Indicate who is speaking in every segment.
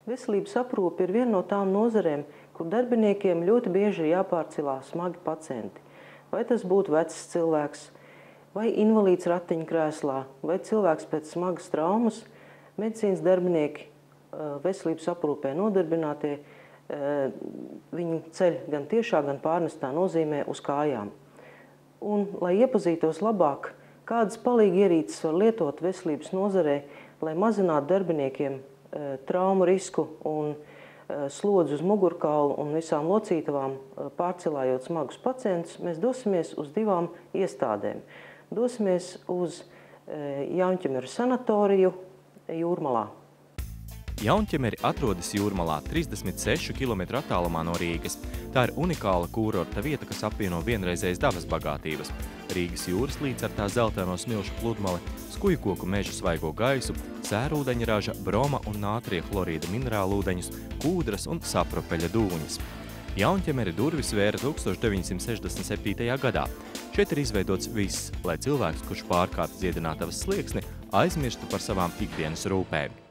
Speaker 1: Veselības aprūpe ir viena no tām nozarēm, kur darbiniekiem ļoti bieži ir jāpārcelās smagi pacienti. Vai tas būtu vecs cilvēks, vai invalīds ratiņkrēslā, vai cilvēks pēc smagas traumas, medicīnas darbinieki, veselības aprūpē nodarbinātie, viņi ceļ gan tiešā, gan pārnestā nozīmē uz kājām. Un, lai iepazītos labāk, kādas palīgierīces var lietot veselības nozarē, lai mazinātu darbiniekiem traumu risku un slodzi uz mugurkaulu un visām locītavām, pārcelājot smagus pacientus, mēs dosimies uz divām iestādēm. Dosimies uz Jaunķemeru sanatoriju Jūrmalā.
Speaker 2: Jaunķemeri atrodas Jūrmalā, 36 km attālumā no Rīgas. Tā ir unikāla kūrorta vieta, kas apvieno vienreizējas dabas bagātības. Rīgas jūras līdz ar tā zeltaino smilšu pludmali, skujkoku mežu svaigo gaisu, sērūdeņraža, broma un nātrija chlorīda minerālūdeņus, kūdras un sapropeļa dūņas. Jaunķemeri durvis vēra 1967. gadā. Šeit ir izveidots viss, lai cilvēks, kurš pārkāpj dziedinātavas slieksni, aizmirstu par savām ikdienas rūpēm.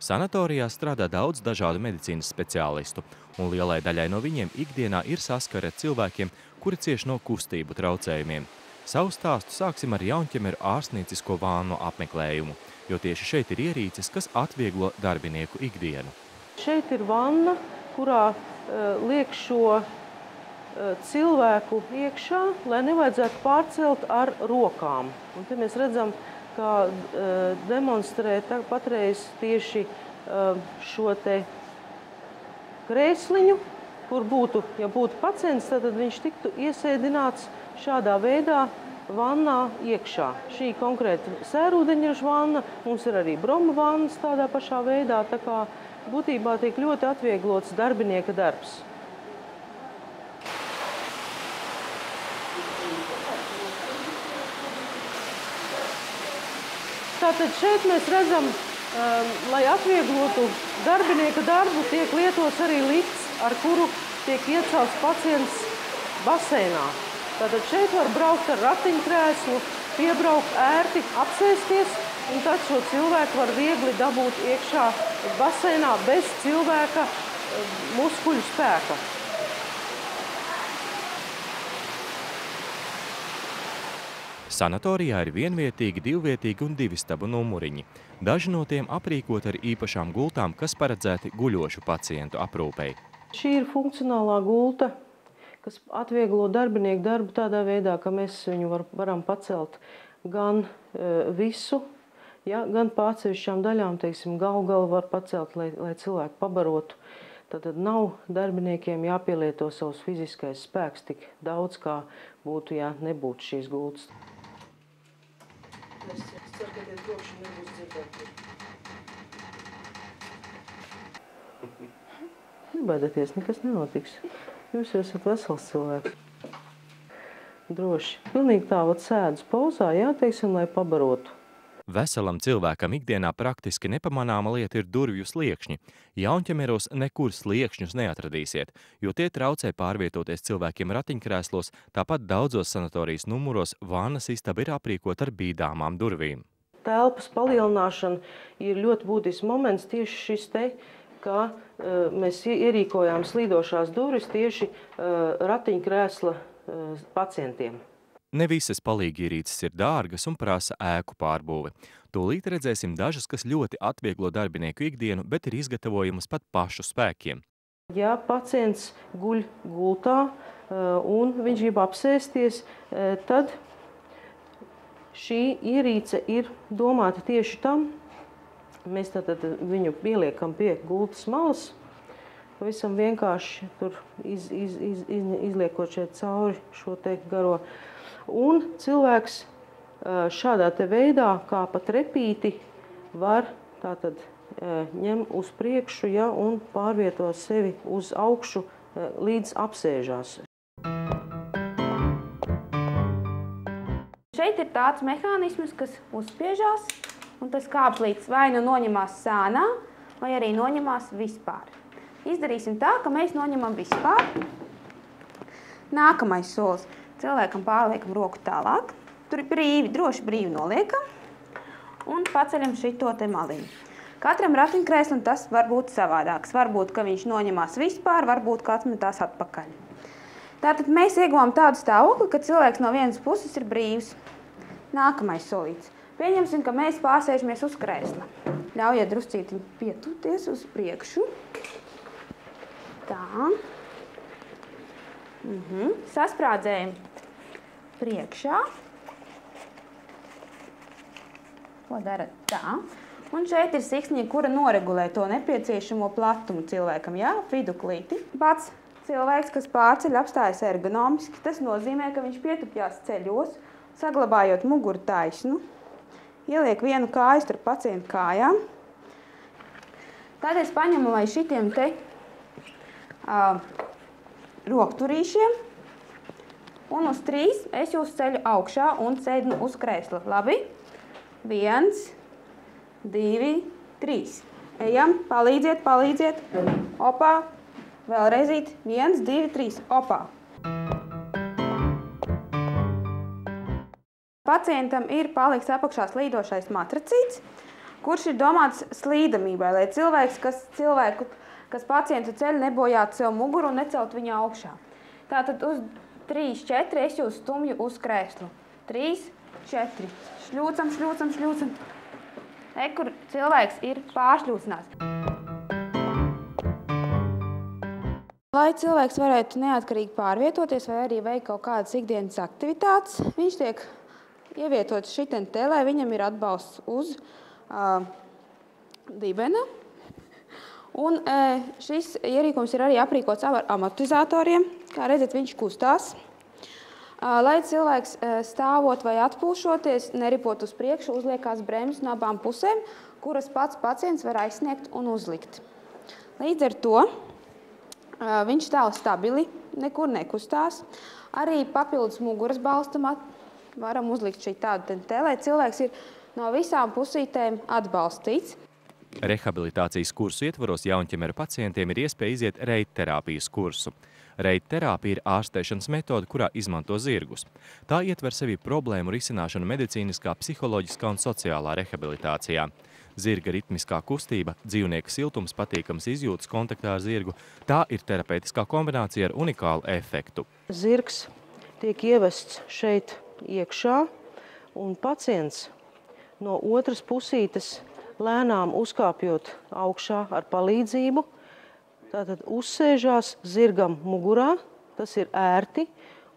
Speaker 2: Sanatorijā strādā daudz dažādu medicīnas speciālistu, un lielai daļai no viņiem ikdienā ir saskare ar cilvēkiem, kuri cieš no kustību traucējumiem. Savu stāstu sāksim ar Jaunķemeru ārstniecisko vānu apmeklējumu, jo tieši šeit ir ierīces, kas atvieglo darbinieku ikdienu.
Speaker 1: Šeit ir vanna, kurā liek šo cilvēku iekšā, lai nevajadzētu pārcelt ar rokām. Un te mēs redzam, kā demonstrē patreiz tieši šo te krēsliņu, kur būtu, ja būtu pacients, tad viņš tiktu iesēdināts šādā veidā vannā iekšā. Šī konkrēta sērūdeņraža vanna, mums ir arī broma vannas tādā pašā veidā, tā kā būtībā tiek ļoti atvieglots darbinieka darbs. Tātad šeit mēs redzam, lai atvieglotu darbinieka darbu, tiek lietots arī lifts, ar kuru tiek iecelts pacients baseinā. Tātad šeit var braukt ar ratiņkrēslu, piebraukt ērti, apsēsties, un tad šo cilvēku var viegli dabūt iekšā baseinā bez cilvēka muskuļu spēka.
Speaker 2: Sanatorijā ir vienvietīgi, divvietīgi un divistabu numuriņi. Daži no tiem aprīkot ar īpašām gultām, kas paredzēti guļošu pacientu aprūpei.
Speaker 1: Šī ir funkcionālā gulta, kas atvieglo darbinieku darbu tādā veidā, ka mēs viņu varam pacelt gan visu, ja, gan pārcevišķām daļām, teiksim, galu var pacelt, lai cilvēku pabarotu. Tad nav darbiniekiem jāpielieto savs fiziskais spēks tik daudz, kā būtu, ja nebūtu šīs gultas. Es ceru, ka tie trokšņi nebūs dzirdēti. Nebaidieties, nekas nenotiks. Jūs esat vesels cilvēks. Droši. Pilnīgi tā, sēdus pauzā, jā, teiksim, lai pabarotu.
Speaker 2: Veselam cilvēkam ikdienā praktiski nepamanāma lieta ir durvju sliekšņi. Jaunķemeros nekur sliekšņus neatradīsiet, jo tie traucē pārvietoties cilvēkiem ratiņkrēslos, tāpat daudzos sanatorijas numuros vannas istaba ir aprīkot ar bīdāmām durvīm.
Speaker 1: Telpas palielināšana ir ļoti būtisks moments tieši šis te, ka mēs ierīkojām slīdošās durvis tieši ratiņkrēsla pacientiem.
Speaker 2: Ne visas palīgierīces ir dārgas un prasa ēku pārbūve. Tūlīt redzēsim dažas, kas ļoti atvieglo darbinieku ikdienu, bet ir izgatavojamas pat pašu spēkiem.
Speaker 1: Ja pacients guļ gultā un viņš grib apsēsties, tad šī ierīce ir domāta tieši tam. Mēs tātad viņu pieliekam pie gultas malas pavisam vienkārši tur izliekot šeit cauri šo te garo. Un cilvēks šādā te veidā, kā pa trepīti, var tātad ņem uz priekšu, ja, un pārvieto sevi uz augšu, līdz apsēžās.
Speaker 3: Šeit ir tāds mehānisms, kas uzspiežās, un tas kāps līdz vai nu noņemās sānā, vai arī noņemās vispār. Izdarīsim tā, ka mēs noņemam vispār. Nākamais solis. Cilvēkam pārliekam roku tālāk. Tur brīvi, droši brīvi noliekam. Un paceļam šito te maliņu. Katram ratiņkrēslim tas var būt savādāks. Varbūt, ka viņš noņemās vispār, varbūt, ka atmetās atpakaļ. Tātad mēs ieguvām tādu stāvokli, ka cilvēks no vienas puses ir brīvs. Nākamais solīts. Pieņemsim, ka mēs pārsēžamies uz krēsla. Ļaujiet druscīti pietūties uz priekšu. Tā. Sasprādzējam priekšā. Ko dara? Tā. Un šeit ir siksniņa, kura noregulē to nepieciešamo platumu cilvēkam, jā, viduklīti. Pats cilvēks, kas pārceļ, apstājas ergonomiski, tas nozīmē, ka viņš pietupjās ceļos, saglabājot muguru taisnu, ieliek vienu kāju starp pacientu kājām. Tad es paņemu vai šitiem te rokturīšiem, un uz 3 es jūs ceļu augšā un sēdinu uz krēsla. Labi? 1, 2, 3. Ejam, palīdziet. Opā. Vēlreizīt. 1, 2, 3. Opā. Pacientam ir paliks apakšā slīdošais matracīts, kurš ir domāts slīdamībai, lai kas pacientu ceļ nebojātu sev muguru un necelt viņu augšā. Tātad uz 3, 4 es jūs stumju uz krēslu. 3, 4. Šļūcam. Kur cilvēks ir pāršļūcinās. Lai cilvēks varētu neatkarīgi pārvietoties vai arī veikt kaut kādas ikdienas aktivitātes, viņš tiek ievietots šitien te, lai viņam ir atbalsts uz dibena. Un šis ierīkums ir arī aprīkots ar amortizatoriem. Kā redzat, viņš kustās. Lai cilvēks stāvot vai atpūšoties, neripot uz priekšu, uzliekās bremzes no abām pusēm, kuras pats pacients var aizsniegt un uzlikt. Līdz ar to viņš stāv stabili, nekur nekustās. Arī papildus muguras balstam varam uzlikt šī tādu te, lai cilvēks ir no visām pusītēm atbalstīts.
Speaker 2: Rehabilitācijas kursu ietvaros Jaunķemeru pacientiem ir iespēja iziet reitterapijas kursu. Reitterapija ir ārstēšanas metode, kurā izmanto zirgus. Tā ietver sevi problēmu risināšanu medicīniskā, psiholoģiskā un sociālā rehabilitācijā. Zirga ritmiskā kustība, dzīvnieka siltums, patīkams izjūtas kontaktā ar zirgu – tā ir terapeitiskā kombinācija ar unikālu efektu.
Speaker 1: Zirgs tiek ievests šeit iekšā, un pacients no otras pusītes lēnām uzkāpjot augšā ar palīdzību, tātad uzsēžās zirgam mugurā, tas ir ērti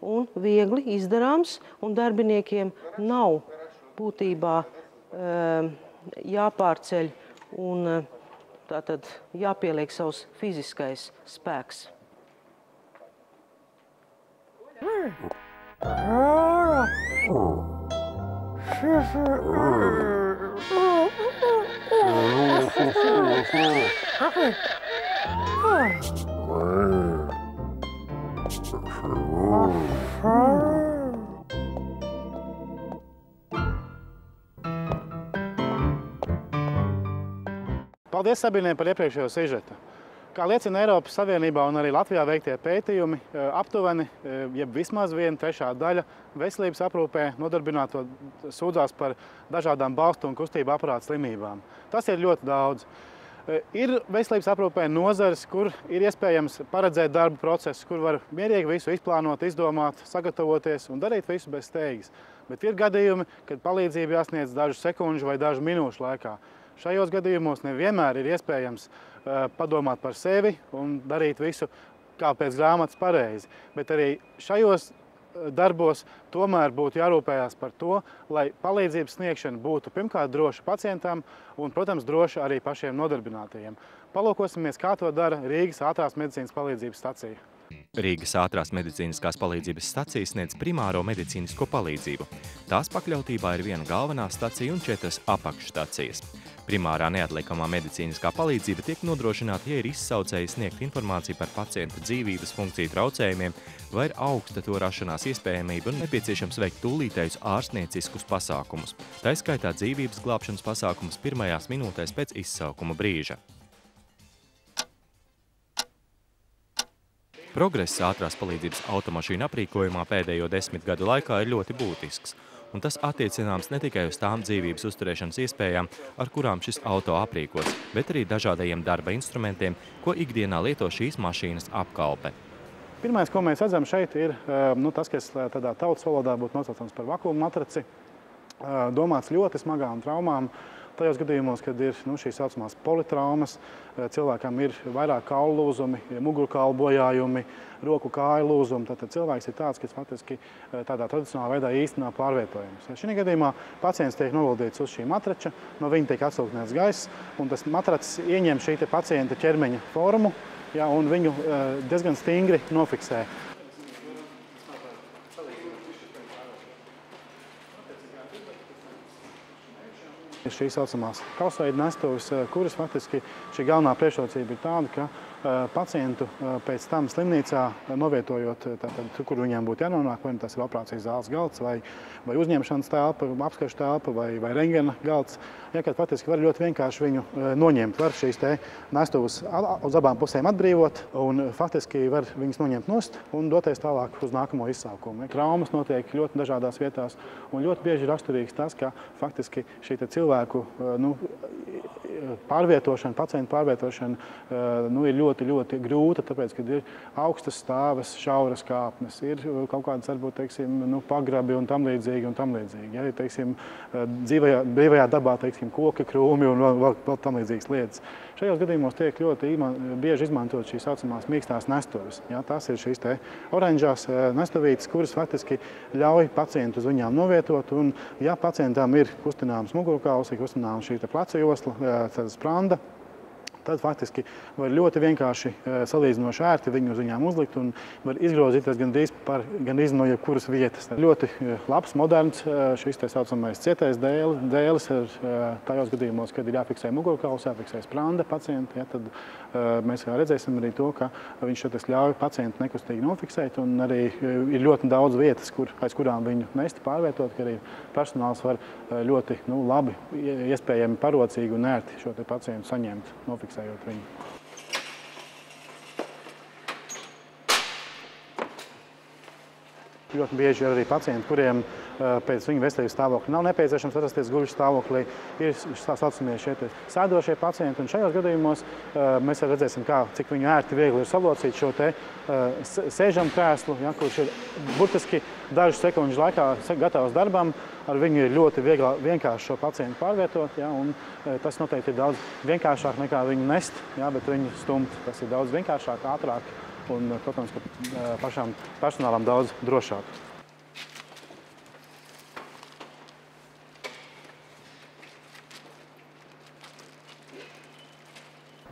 Speaker 1: un viegli izdarāms, un darbiniekiem nav būtībā jāpārceļ un tātad jāpieliek savs fiziskais spēks.
Speaker 4: Paldies Sabīnai par iepriekšējo sižetu. Kā liecina Eiropas Savienībā un arī Latvijā veiktie pētījumi, aptuveni, jeb vismaz 1/3 daļa veselības aprūpē nodarbināto sūdzās par dažādām balstu un kustību aparātu slimībām. Tas ir ļoti daudz. Ir veselības aprūpē nozares, kur ir iespējams paredzēt darba procesus, kur var mierīgi visu izplānot, izdomāt, sagatavoties un darīt visu bez steigas. Bet ir gadījumi, kad palīdzība jāsniedz dažu sekundžu vai dažu minūšu laikā. Šajos gadījumos nevienmēr ir iespējams padomāt par sevi un darīt visu kā pēc grāmatas pareizi. Bet arī šajos darbos tomēr būtu jārūpējās par to, lai palīdzības sniegšana būtu pirmkārt droša pacientam un, protams, droša arī pašiem nodarbinātajiem. Palūkosimies, kā to dara Rīgas ātrās medicīnas palīdzības stacija.
Speaker 2: Rīgas ātrās medicīniskās palīdzības stacija sniedz primāro medicīnisko palīdzību. Tās pakļautībā ir viena galvenā stacija un 4 apakšstacijas. Primārā neatliekamā medicīniskā palīdzība tiek nodrošināta, ja ir izsaucēji sniegt informāciju par pacienta dzīvības funkciju traucējumiem vai ir augsta to rašanās iespējamība un nepieciešams veikt tūlītējus ārstnieciskus pasākumus. Tā skaitā dzīvības glābšanas pasākumus pirmajās minūtēs pēc izsaukuma brīža. Progress ātrās palīdzības automašīnu aprīkojumā pēdējo 10 gadu laikā ir ļoti būtisks, un tas attiecināms ne tikai uz tām dzīvības uzturēšanas iespējām, ar kurām šis auto aprīkots, bet arī dažādajiem darba instrumentiem, ko ikdienā lieto šīs mašīnas apkalpe.
Speaker 4: Pirmais, ko mēs redzam šeit, ir tas, kas tādā tautas valodā būtu nosaucams par vakuuma matraci, domāts ļoti smagām traumām. Tajos gadījumos, kad ir šīs saucamās politraumas, cilvēkam ir vairāk kaulu lūzumi, mugurkaulu bojājumi, roku kāju lūzumi, tad cilvēks ir tāds, kas faktiski tādā tradicionālā veidā īsti nav pārvietojams. Šī gadījumā pacients tiek noguldīts uz šī matrača, no viņa tiek atsūknēts gaiss, un tas matracis ieņem šī pacienta ķermeņa formu, un viņu diezgan stingri nofiksē. Ir šīs saucamās kausveida nestuves, kuras faktiski šī galvenā priekšrocība ir tāda, ka pacientu pēc tam slimnīcā novietojot, kur viņiem būtu jānonāk, vai tas ir operācijas zāles galds, vai uzņemšanas telpa, apskašu telpa, vai rentgena galds, kad faktiski var ļoti vienkārši viņu noņemt. Var šīs nestuves uz abām pusēm atbrīvot, un faktiski var viņas noņemt nost un doties tālāk uz nākamo izsaukumu. Traumas notiek ļoti dažādās vietās, un ļoti bieži raksturīgs tas, ka faktiski šī cilvēku pārvietošana, pacientu pārvietošana ir ļoti grūta, tāpēc, kad ir augstas stāves, šauras kāpnes, ir kaut kādas, varbūt, pagrabi un tam līdzīgi. Ja ir, brīvajā dabā, koki, krūmi un vēl tam līdzīgas lietas. Šajos gadījumos tiek ļoti bieži izmantot šīs saucamās mīkstās nestuves. Ja, tās ir šīs oranžās nestuvītes, kuras faktiski ļauj pacientu uz viņām novietot, un ja pacientam ir kustināms mugurkauls, ir kustināms šī pleca josla, spranda, tad faktiski var ļoti vienkārši salīdzinoši ērti viņu uz viņām uzlikt un var izgrozīties gandrīz no jebkuras vietas. Ļoti labs, moderns šis tā saucamais cietais dēlis ir tajos gadījumos, kad ir jāfiksē mugurkauls, jāfiksē spranda pacienti, ja, tad mēs redzēsim arī to, ka viņš ļauj pacientu nekustīgi nofiksēt, un arī ir ļoti daudz vietas, aiz kurām viņu nesti pārvietot, ka arī personāls var ļoti labi, iespējami parocīgi un ērti šo pacientu saņemt, nofiksējot viņu. Ļoti bieži ir arī pacienti, kuriem pēc viņu veselības stāvokļa nav nepieciešams atrasties guļu stāvoklī. Ir saucamie šie sēdošie pacienti, un šajos gadījumos mēs redzēsim, cik viņu ērti viegli ir salocīt šo sēžam krēslu, ja, kurš ir burtiski dažu sekundžu laikā gatavs darbam. Ar viņu ir ļoti vienkārši šo pacientu pārvietot, ja, un tas noteikti ir daudz vienkāršāk nekā viņu nest, ja, bet viņu stumt. Tas ir daudz vienkāršāk, ātrāk. Un, protams, ka pašām personālam daudz drošāk.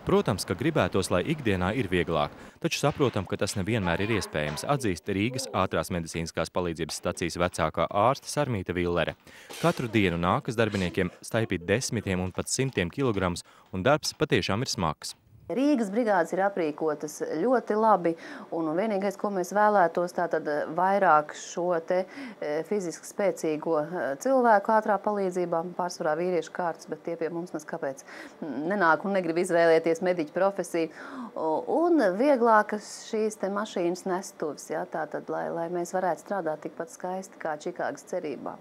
Speaker 2: Protams, ka gribētos, lai ikdienā ir vieglāk, taču saprotam, ka tas nevienmēr ir iespējams, atzīst Rīgas ātrās medicīniskās palīdzības stacijas vecākā ārste Sarmīta Villere. Katru dienu nākas darbiniekiem staipīt desmitiem un pat 100 kilogramus, un darbs patiešām ir smags.
Speaker 5: Rīgas brigādes ir aprīkotas ļoti labi, un vienīgais, ko mēs vēlētos, tātad vairāk šo fiziski spēcīgo cilvēku ātrā palīdzībā, pārsvarā vīriešu kārtas, bet tie pie mums nes kāpēc nenāk un negrib izvēlēties mediķu profesiju, un vieglākas šīs mašīnas nestuves, ja, tātad, lai mēs varētu strādāt tikpat skaisti kā Čikāgas cerībā.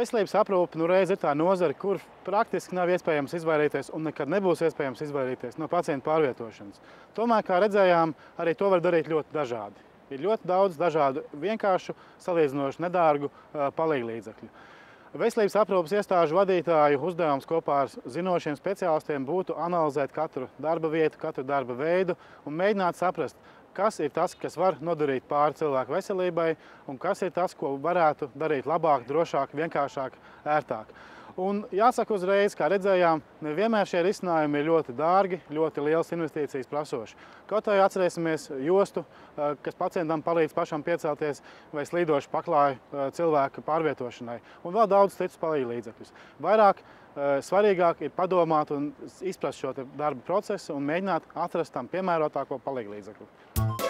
Speaker 4: Veselības aprūpe reiz ir tā nozare, kur praktiski nav iespējams izvairīties un nekad nebūs iespējams izvairīties no pacientu pārvietošanas. Tomēr, kā redzējām, arī to var darīt ļoti dažādi. Ir ļoti daudz dažādu vienkāršu, salīdzinoši nedārgu palīglīdzekļu. Veselības aprūpes iestāžu vadītāju uzdevums kopā ar zinošiem speciālistiem būtu analizēt katru darba vietu, katru darba veidu un mēģināt saprast, kas ir tas, kas var nodarīt pāri cilvēku veselībai un kas ir tas, ko varētu darīt labāk, drošāk, vienkāršāk, ērtāk. Un jāsaka uzreiz, kā redzējām, nevienmēr šie risinājumi ir ļoti dārgi, ļoti lielas investīcijas prasoši. Kaut arī atcerēsimies jostu, kas pacientam palīdz pašam piecelties vai slīdošu paklāju cilvēku pārvietošanai un vēl daudz citus palīglīdzekļus. Vairāk svarīgāk ir padomāt un izprast šo darba procesu un mēģināt atrast tam piemērotāko palīglīdzekli.